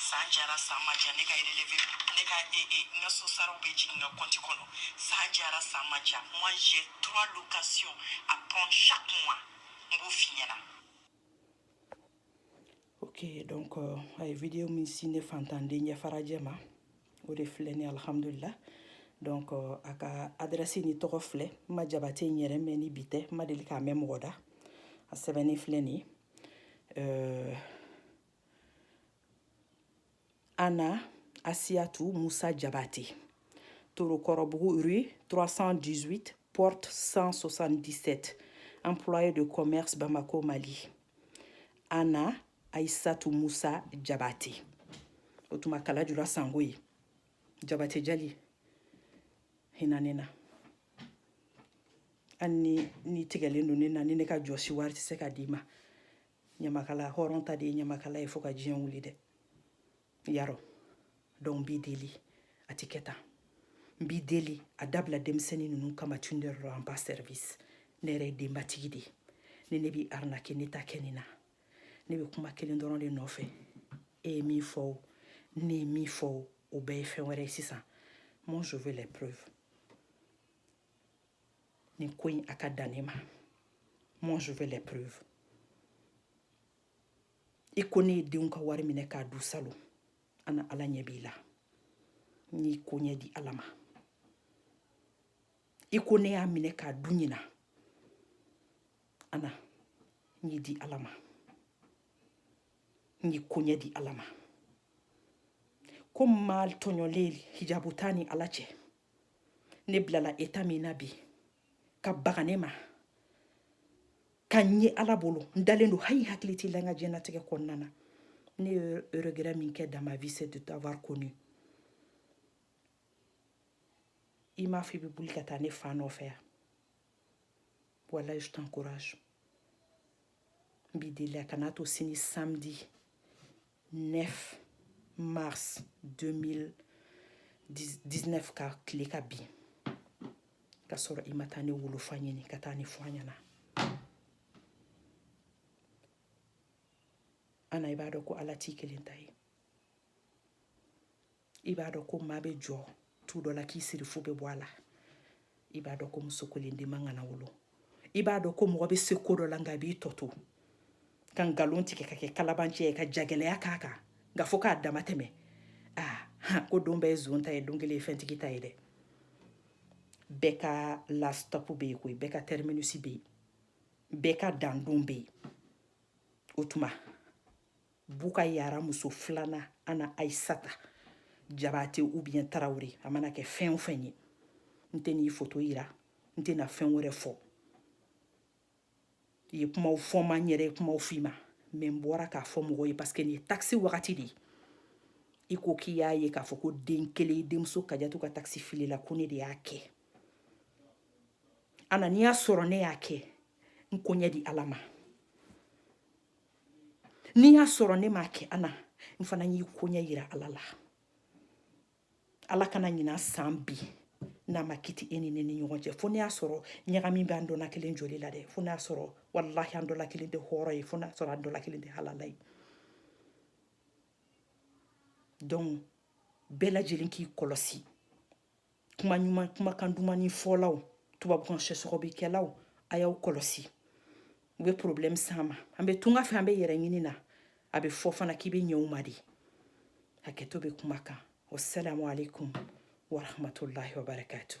Sanjara Samaja nega relevé nega nga sosaro beji nga konti kono Sanjara Samaja moi j'ai 3 locations à prendre chaque mois ngo finyana. Ok, donc ay vidéo min sine fantande nya farajema o de fleni alhamdulillah. Donc aka adresse ni toko fle ma jabate nyere meni bite ma delika même goda a sebeni fleni Anna Asiatou Moussa Diabaté Torokorobougou rue 318 porte 177 employé de commerce Bamako Mali. Anna Aïssatou Moussa Diabaté Otuma kala jula sangoyi Diabaté jali hinanena anni ni tigalendo nena ni ka josi warti se ka dima nyamakala horonta de nyamakala ifo ka jiyan wuli de yaro donc bideli atiketa bideli adabla demseni nunu kama tundero en bas service nere de matigidi ne bi arnaque neta kenina ne bi kuma kelen doron de nofe et mi fo ne mi fo obey fenwere sisan moi je veux les preuves ni koin akadanema moi je veux les preuves ikone de unka wari mine ka du salo ana ala nyebila ni konye di alama ikone ya mine ka dunyina ana ni di alama ni konye di alama comme mal tonyoleli hijabutani alache ne blala etamina bi ka baganema kanye alabolo ndalendo hay hakliti langa jenatike konnana ne regret minke dans ma vie c'est de t'avoir connu. Il m'a fait bouler katane fan offert. Voilà, je t'encourage. Bidele kanato sini samedi 9 mars 2019 ka klika bi. Kasoro imatane wulu fanyeni katani fanyana. Ana ibado ko alati kelintai. Ibado ko mabe jo tout la ki siri fube boala. Ibado ko musokolindi mangana wulu. Ibado ko mo be sekodo langa bi toto. Kan galonti ke kake kalabanche ka jagele ya kaka. Ga foka damateme. Ko dombe zonta e dongele fentikita ide. Beka la stopu be ko beka terminusi be. Beka dandombe. Otuma. Buka yara muso flana ana Aïssata Diabaté ou bien Traoré amana ke fen fenye nteni photo ira ntena fen wore fo ye kuma fo ma nyere kuma fima membora ka fo mo parce que ni taxi wakati di iko kiya ye ka fo ko den kele demso kajatu ka taxi fili la kone de yake ana niya soro ne yake nkonya di alama ni ya soro ne make ana mfana nyi konya yira alala ala kana nyina sambi na makiti eni ne nyonje fo ne ya soro nyaga mi bando na kelen joli la de fo ne ya soro wallahi ando la kelen de horo yi fo ne soro ando la kelen de halalai donc bela jelin ki kolosi kuma nyuma kuma kanduma ni folaw tuba bon cheso bi kelaw ayaw kolosi we problem sama ambe tunga fe ambe yere nyinina abe fofana kibe nyumadi haketo be kumaka wassalamu alaikum wa rahmatullahi wa barakatuh.